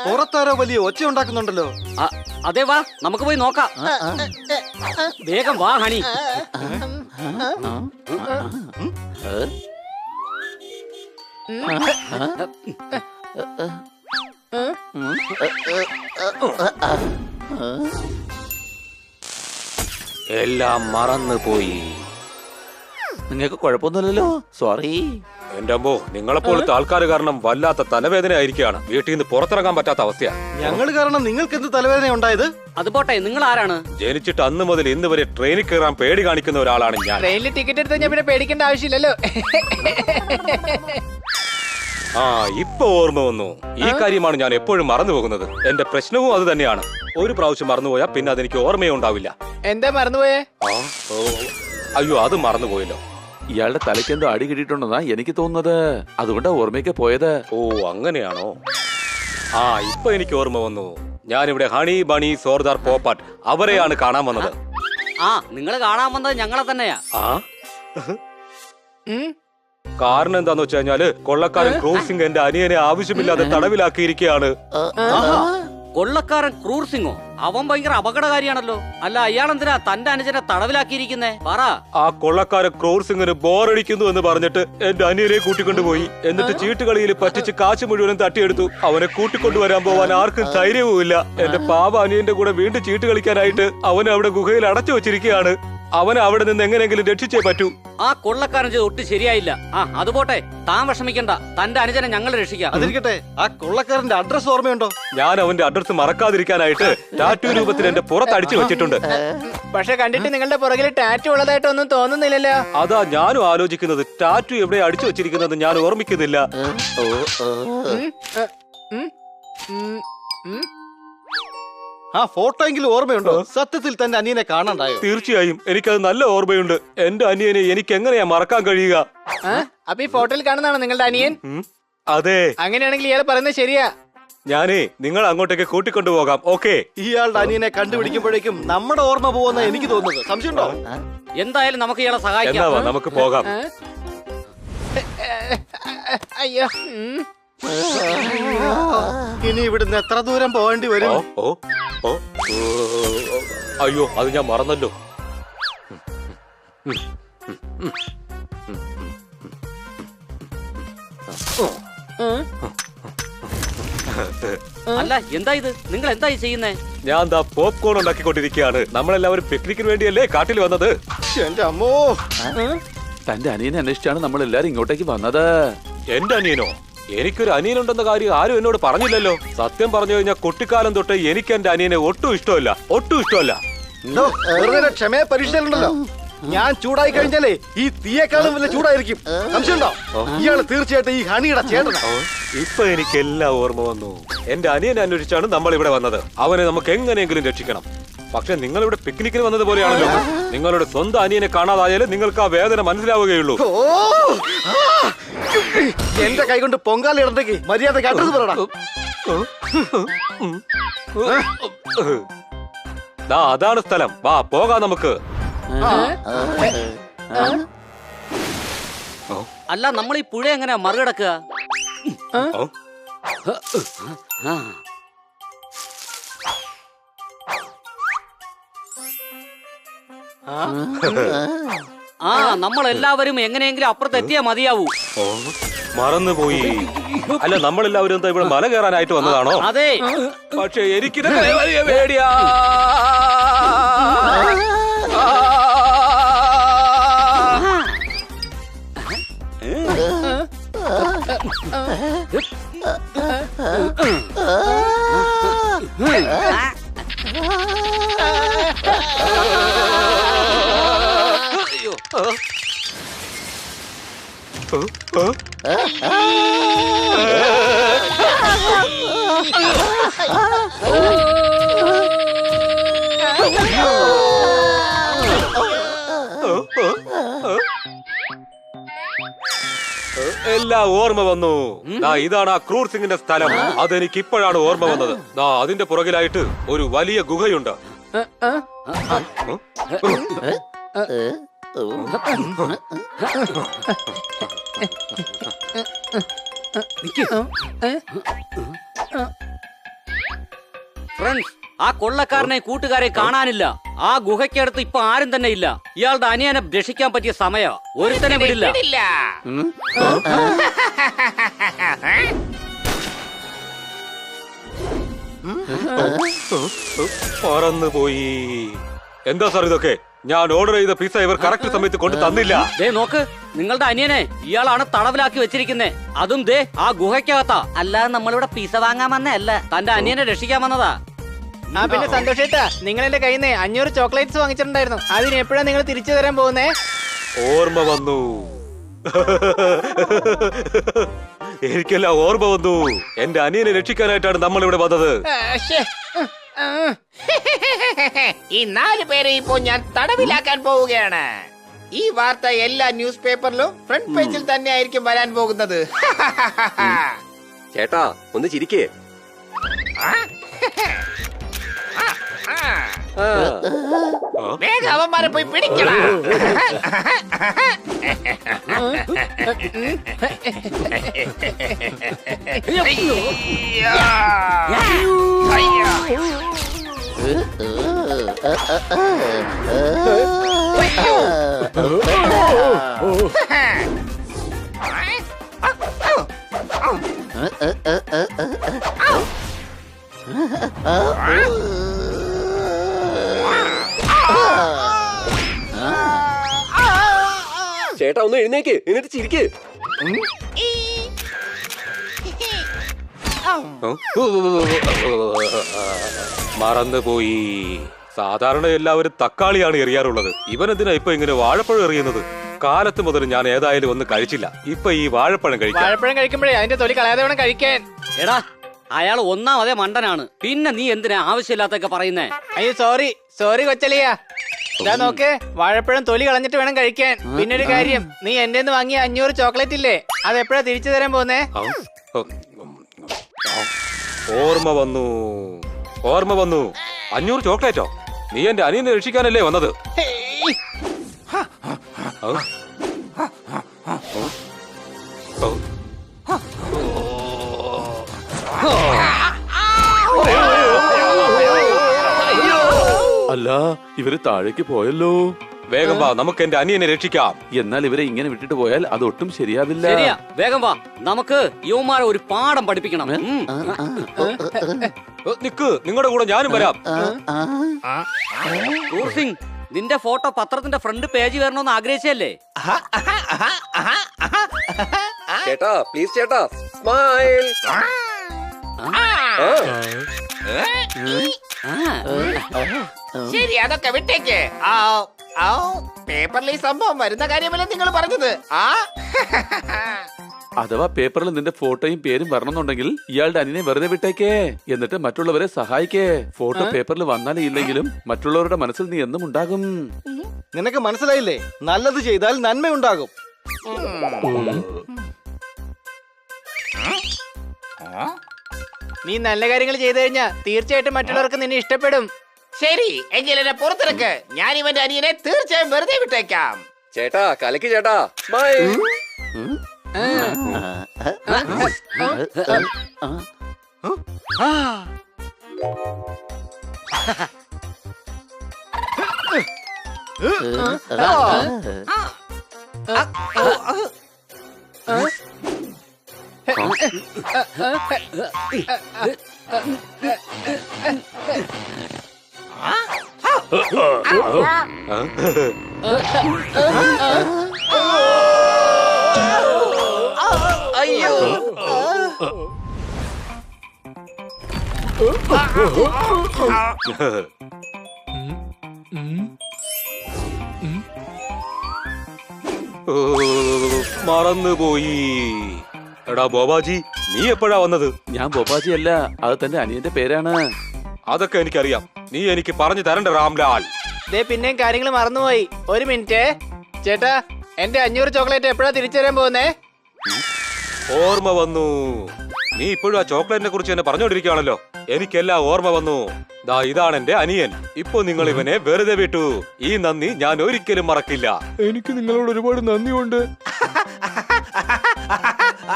പുറത്താരോ വലിയ ഒച്ച ഉണ്ടാക്കുന്നുണ്ടല്ലോ. അതെ, വാ നമുക്ക് പോയി നോക്കാം. വേഗം വാ ഹണി. എല്ലാം മറന്നു പോയി. നിങ്ങൾക്ക് കുഴപ്പമൊന്നുമില്ലല്ലോ? സോറി. എന്റെ അമ്മോ, നിങ്ങളെപ്പോലത്തെ ആൾക്കാർ കാരണം വല്ലാത്ത തലവേദന ആയിരിക്കുകയാണ്. വീട്ടിൽ നിന്ന് പുറത്തിറങ്ങാൻ പറ്റാത്ത അവസ്ഥയാ. ഞങ്ങൾ കാരണം നിങ്ങൾക്ക് എന്ത് തലവേദന ഉണ്ടായത്? അത് പോട്ടെ, നിങ്ങൾ ആരാണ്? ജനിച്ചിട്ട് അന്ന് മുതൽ ഇന്ന് വരെ ട്രെയിനിൽ കയറാൻ പേടി കാണിക്കുന്ന ഒരാളാണ് ഞാൻ. ട്രെയിനിൽ ടിക്കറ്റ് എടുത്ത് ഞാൻ പിന്നെ പേടിക്കേണ്ട ആവശ്യമില്ലല്ലോ. ആ, ഇപ്പൊ ഓർമ്മ വന്നു. ഈ കാര്യമാണ് ഞാൻ എപ്പോഴും മറന്നു പോകുന്നത്. എന്റെ പ്രശ്നവും അത് തന്നെയാണ്. ഒരു പ്രാവശ്യം മറന്നുപോയാ പിന്നെ അതെനിക്ക് ഓർമ്മയോ ഉണ്ടാവില്ല. എന്താ മറന്നുപോയേ? അയ്യോ, അത് മറന്നുപോയല്ലോ. ഇയാളുടെ തലയ്ക്ക് എന്തോ അടി കിട്ടിയിട്ടുണ്ടെന്നാ എനിക്ക് തോന്നുന്നത്. അതുകൊണ്ടാ ഓർമ്മയ്ക്ക് പോയത്. ഓ, അങ്ങനെയാണോ? ആ, ഇപ്പൊ എനിക്ക് ഓർമ്മ വന്നു. ഞാനിവിടെ ഹണി ബണി സോർദാർ പോപ്പാട്ട് അവരെയാണ് കാണാൻ വന്നത്. ആ, നിങ്ങൾ കാണാൻ വന്നത് ഞങ്ങളെ തന്നെയാ. ആ, കാരണം എന്താന്ന് വെച്ച് കഴിഞ്ഞാല് കൊള്ളക്കാരൻ ക്രൂർ സിംഗ് എന്റെ അനിയനെ ആവശ്യമില്ലാതെ തടവിലാക്കിയിരിക്കുകയാണ്. കൊള്ളക്കാരൻ ക്രൂർ സിംഗോ? അവൻ ഭയങ്കര അപകടകാരിയാണല്ലോ. അല്ല, അയാളെന്തിനാ തന്റെ അനുജനെ തടവിലാക്കിയിരിക്കുന്നേ? പറ. ആ കൊള്ളക്കാരൻ ക്രൂർ സിംഗിന് ബോറടിക്കുന്നു എന്ന് പറഞ്ഞിട്ട് എന്റെ അനിയനെ കൂട്ടിക്കൊണ്ടുപോയി. എന്നിട്ട് ചീട്ടുകളിയിൽ പറ്റിച്ച് കാശ് മുഴുവനും തട്ടിയെടുത്തു. അവനെ കൂട്ടിക്കൊണ്ടുവരാൻ പോവാൻ ആർക്കും ധൈര്യവുമില്ല. എന്റെ പാവ അനിയന്റെ കൂടെ വീണ്ടും ചീട്ട് കളിക്കാനായിട്ട് അവനെ അവിടെ ഗുഹയിൽ അടച്ചു വെച്ചിരിക്കുകയാണ്. അവനെ അവിടെ നിന്ന് എങ്ങനെയെങ്കിലും രക്ഷിച്ചേ പറ്റൂ. ആ കൊള്ളക്കാരൻ ചെയ്ത് ഒട്ടും ശരിയായില്ല. ആ, അതുപോട്ടെ, താൻ വിഷമിക്കണ്ട. തന്റെ അനുജനെ ഞങ്ങൾ രക്ഷിക്കാം. അതിരിക്കട്ടെ, ആ കൊള്ളക്കാരന്റെ അഡ്രസ് ഓർമ്മയുണ്ടോ? ഞാൻ അവന്റെ അഡ്രസ് മറക്കാതിരിക്കാനായിട്ട് ടാറ്റു രൂപത്തിൽ എന്റെ പുറത്തടിച്ചു വെച്ചിട്ടുണ്ട്. പക്ഷെ കണ്ടിട്ട് നിങ്ങളുടെ പുറകിൽ ടാറ്റു ഉള്ളതായിട്ടൊന്നും തോന്നുന്നില്ലല്ലോ. അതാ ഞാനും ആലോചിക്കുന്നത്. ടാറ്റു എവിടെ അടിച്ചു വെച്ചിരിക്കുന്നത് ഞാൻ ഓർമ്മിക്കുന്നില്ല. ആ ഫോട്ടോ എങ്കിലും ഓർമ്മയുണ്ടോ? സത്യത്തിൽ തന്റെ അനിയനെ കാണാണ്ടായോ? തീർച്ചയായും എനിക്കത് നല്ല ഓർമ്മയുണ്ട്. എന്റെ അനിയനെ എനിക്ക് എങ്ങനെയാ മറക്കാൻ കഴിയുക? അപ്പൊ ഈ ഫോട്ടോയിൽ കാണുന്നതാണോ നിങ്ങളുടെ അനിയൻ? അതെ. അങ്ങനെയാണെങ്കിൽ ഇയാൾ പറയുന്നത് ശരിയാ. ഞാനേ നിങ്ങൾ അങ്ങോട്ടേക്ക് കൂട്ടിക്കൊണ്ടുപോകാം. ഓക്കെ. ഇയാളുടെ അനിയനെ കണ്ടുപിടിക്കുമ്പോഴേക്കും നമ്മുടെ ഓർമ്മ പോകുന്ന എനിക്ക് തോന്നുന്നത്. സംശയമുണ്ടോ? എന്തായാലും നമുക്ക് ഇയാളെ സഹായിക്കാം. നമുക്ക് പോകാം. അയ്യോ, ഇനി ഇവിടുന്ന് എത്ര ദൂരം പോകേണ്ടി വരും? അയ്യോ, അത് ഞാൻ മറന്നല്ലോ. അല്ല, എന്താ ഇത്? നിങ്ങൾ എന്താ ചെയ്യുന്നേ? ഞാൻ ദാ പോപ്കോൺ ഉണ്ടാക്കിക്കൊണ്ടിരിക്കുകയാണ്. നമ്മളെല്ലാവരും പിക്നിക്കിന് വേണ്ടിയല്ലേ കാട്ടിൽ വന്നത്. എന്റെ അമ്മോ, തന്റെ അനിയനെ അന്വേഷിച്ചാണ് നമ്മൾ എല്ലാരും ഇങ്ങോട്ടേക്ക് വന്നത്. എന്റെ അനിയനോ? എനിക്കൊരു അനിയനുണ്ടെന്ന കാര്യം ആരും എന്നോട് പറഞ്ഞില്ലല്ലോ. സത്യം പറഞ്ഞു കഴിഞ്ഞാൽ കുട്ടിക്കാലം തൊട്ട് എനിക്ക് എന്റെ അനിയനെ ഒട്ടും ഇഷ്ടമല്ല. ക്ഷമയെ പരീക്ഷയിലുണ്ടല്ലോ. ഞാൻ ചൂടായി കഴിഞ്ഞാലേ ഈ തീയേക്കാളും വലിയ ചൂടായിരിക്കും. സംശയമുണ്ടോ? ഇയാള് തീർച്ചയായിട്ടും ഈ ഹണിയുടെ ചേട്ടനാ. ഇപ്പൊ എനിക്ക് എല്ലാം ഓർമ്മ വന്നു. എന്റെ അനിയനെ അന്വേഷിച്ചാണ് നമ്മൾ ഇവിടെ വന്നത്. അവനെ നമുക്ക് എങ്ങനെയെങ്കിലും രക്ഷിക്കണം. പക്ഷെ നിങ്ങൾ ഇവിടെ പിക്നിക്കിന് വന്നത് പോലെയാണല്ലോ. നിങ്ങളുടെ സ്വന്തം അനിയനെ കാണാതായാലും നിങ്ങൾക്ക് ആ വേദന മനസ്സിലാവുകയുള്ളൂ. എന്റെ കൈ കൊണ്ട് പൊങ്കാല ഇടത്തേക്ക് മര്യാദ അഡ്രസ് പറയടാ. അതാണ് സ്ഥലം. വാ പോകാം നമുക്ക്. അല്ല, നമ്മൾ ഈ പുഴ എങ്ങനെയാ മറികടക്കുക? ആ, നമ്മളെല്ലാവരും എങ്ങനെയെങ്കിലും അപ്പുറത്തെത്തിയാ മതിയാവൂ. മറന്നുപോയി. അല്ല, നമ്മളെല്ലാവരും എന്താ ഇവിടെ മല കയറാനായിട്ട് വന്നതാണോ? അതെ. പക്ഷെ എനിക്ക് പേടിയാ. എല്ലാം ഓർമ്മ വന്നു. ദാ ഇതാണ് ആ ക്രൂർ സിംഗിന്റെ സ്ഥലം. അതെനിക്ക് ഇപ്പോഴാണ് ഓർമ്മ വന്നത്. ദാ അതിന്റെ പുറകിലായിട്ട് ഒരു വലിയ ഗുഹയുണ്ട്. ഫ്രണ്ട്സ്, ആ കൊള്ളക്കാരനെ കൂട്ടുകാരെ കാണാനില്ല. ആ ഗുഹയ്ക്കടുത്ത് ഇപ്പൊ ആരും തന്നെ ഇല്ല. ഇയാളുടെ അനിയനെ രക്ഷിക്കാൻ പറ്റിയ സമയം. ഒരുത്തനെ വിടില്ല. പറന്നുപോയി. എന്താ സാർ ഇതൊക്കെ? ഞാൻ ഓർഡർ ചെയ്ത പിസ്സ ഇവർ കറക്റ്റ് സമയത്ത് കൊണ്ട് തന്നില്ല. ദേ നോക്ക്, നിങ്ങളുടെ അനിയനെ ഇയാളാണ് തടവിലാക്കി വെച്ചിരിക്കുന്നേ. അതും ദേ ആ ഗുഹയ്ക്കകത്താ. അല്ലാതെ നമ്മളിവിടെ പിസ വാങ്ങാൻ വന്നല്ല, തന്റെ അനിയനെ രക്ഷിക്കാൻ വന്നതാ. ആ പിന്നെ സന്തോഷേട്ടാ, നിങ്ങൾ എന്റെ കയ്യിൽ നിന്ന് 500 ചോക്ലേറ്റ്സ് വാങ്ങിച്ചിട്ടുണ്ടായിരുന്നു. അതിന് എപ്പോഴാണ് നിങ്ങൾ തിരിച്ചു തരാൻ പോകുന്നേ? ഓർമ്മ വന്നു. എനിക്കെല്ലാം ഓർമ്മ വന്നു. എന്റെ അനിയനെ രക്ഷിക്കാനായിട്ടാണ് നമ്മൾ ഇവിടെ വന്നത്. ഈ 4 പേരെ ഇപ്പോ ഞാൻ തടവിലാക്കാൻ പോവുകയാണ്. ഈ വാർത്ത എല്ലാ ന്യൂസ് പേപ്പറിലും ഫ്രണ്ട് പേജിൽ തന്നെ ആയിരിക്കും വരാൻ പോകുന്നത്. ചേട്ടാ ഒന്ന് ചിരിക്കേ. വേഗം അവന്മാരെ പോയി പിടിക്കണം. ചേട്ടാ ഒന്ന് എഴുന്നേക്ക്, എന്നിട്ട് ചിരിക്കേ. മറന്നുപോയി. സാധാരണ എല്ലാവരും തക്കാളിയാണ് എറിയാറുള്ളത്. ഇവനെന്തിനാ ഇപ്പൊ ഇങ്ങനെ വാഴപ്പഴം എറിയുന്നത്? കാലത്ത് മുതൽ ഞാൻ ഏതായാലും ഒന്നും കഴിച്ചില്ല. ഇപ്പൊ ഈ വാഴപ്പഴം കഴിക്കാം. വാഴപ്പഴം കഴിക്കുമ്പോഴേ അതിന്റെ തൊലി കളയാതെ വേണം കഴിക്കാൻ. എടാ, അയാൾ ഒന്നാമതേ മണ്ടനാണ്. പിന്നെ നീ എന്തിനാ ആവശ്യമില്ലാത്തൊക്കെ പറയുന്നേ? അയ്യോ സോറി കൊച്ചലിയ. ഇതാ നോക്ക്, വാഴപ്പഴം തൊലി കളഞ്ഞിട്ട് വേണം കഴിക്കാൻ. പിന്നെ ഒരു കാര്യം, നീ എന്റെ വാങ്ങിയ 500 ചോക്ലേറ്റ് ഇല്ലേ, അത് എപ്പോഴാ തിരിച്ചു തരാൻ പോകുന്നേ? ഓർമ്മ വന്നു. 500 ചോക്ലേറ്റോ? നീ എന്റെ അനിയനെ രക്ഷിക്കാനല്ലേ വന്നത്? അല്ല, ഇവര് താഴേക്ക് പോയല്ലോ. വേഗം വാ, നമുക്ക് എന്റെ അനിയനെ രക്ഷിക്കാം. എന്നാൽ ഇവരെ ഇങ്ങനെ വിട്ടിട്ട് പോയാൽ അതൊട്ടും ശരിയാവില്ല. ശരിയാ, വേഗം വാ, നമുക്ക് യുവമാരെ ഒരു പാഠം പഠിപ്പിക്കണം. നിക്ക്, നിങ്ങളുടെ കൂടെ ഞാനും വരാം. ക്രൂർ സിംഗ്, നിന്റെ ഫോട്ടോ പത്രത്തിന്റെ ഫ്രണ്ട് പേജ് വരണമെന്ന് ആഗ്രഹിച്ചല്ലേ? ചേട്ടാ പ്ലീസ് ചേട്ടാ, സ്മൈൽ. ശരി, അതൊക്കെ വിട്ടേക്ക്. പേപ്പറിൽ ഈ സംഭവം വരുന്ന കാര്യമല്ലേ നിങ്ങൾ പറഞ്ഞത്? അഥവാ പേപ്പറിൽ നിന്റെ ഫോട്ടോയും പേരും വരണമെന്നുണ്ടെങ്കിൽ ഇയാളുടെ അനിയനെ വെറുതെ വിട്ടേക്കേ. എന്നിട്ട് മറ്റുള്ളവരെ സഹായിക്കേ. ഫോട്ടോ പേപ്പറിൽ വന്നാലും ഇല്ലെങ്കിലും മറ്റുള്ളവരുടെ മനസ്സിൽ നീ എന്നും ഉണ്ടാകും. നിനക്ക് മനസ്സിലായില്ലേ? നല്ലത് ചെയ്താൽ നന്മയുണ്ടാകും. നീ നല്ല കാര്യങ്ങൾ ചെയ്തു കഴിഞ്ഞാ തീർച്ചയായിട്ടും മറ്റുള്ളവർക്ക് നിന്നെ ഇഷ്ടപ്പെടും. ശരി, എങ്കിൽ എന്നെ പുറത്തിറക്ക്. ഞാൻ ഇവന്റെ അനിയനെ തീർച്ചയായും വെറുതെ വിട്ടേക്കാം. ചേട്ടാ കലക്കി ചേട്ടാ, സ്മൈൽ. അയ്യോ, മറന്നുപോയി. എടാ ബോബാജി, നീ എപ്പോഴാ വന്നത്? ഞാൻ ബോബാജി അല്ല, അത് തന്റെ അനിയന്റെ പേരാണ്. അതൊക്കെ എനിക്കറിയാം. നീ എനിക്ക് പറഞ്ഞു തരണ്ട രാംലാൽ. ദേ പിന്നെയും കാര്യങ്ങൾ മറന്നുപോയി. ഒരു മിനിറ്റ് ചേട്ടാ, എന്റെ 500 ചോക്ലേറ്റ് എപ്പോഴാ തിരിച്ചു തരാൻ പോകുന്നേ? ഓർമ്മ വന്നു. നീ ഇപ്പോഴും ആ ചോക്ലേറ്റിനെ കുറിച്ച് എന്നെ പറഞ്ഞോണ്ടിരിക്കുകയാണല്ലോ. എനിക്കെല്ലാം ഓർമ്മ വന്നു. ദാ ഇതാണ് എന്റെ അനിയൻ. ഇപ്പൊ നിങ്ങൾ ഇവനെ വെറുതെ വിട്ടു. ഈ നന്ദി ഞാൻ ഒരിക്കലും മറക്കില്ല. എനിക്ക് നിങ്ങളോട് ഒരുപാട് നന്ദിയുണ്ട്.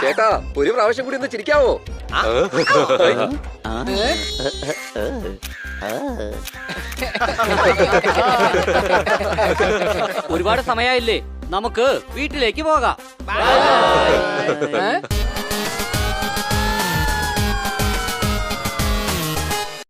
ചേട്ടാ ഒരു പ്രാവശ്യം കൂടി ഒന്ന് ചിരിക്കാവോ? ഒരുപാട് സമയമായില്ലേ, നമുക്ക് വീട്ടിലേക്ക് പോകാം.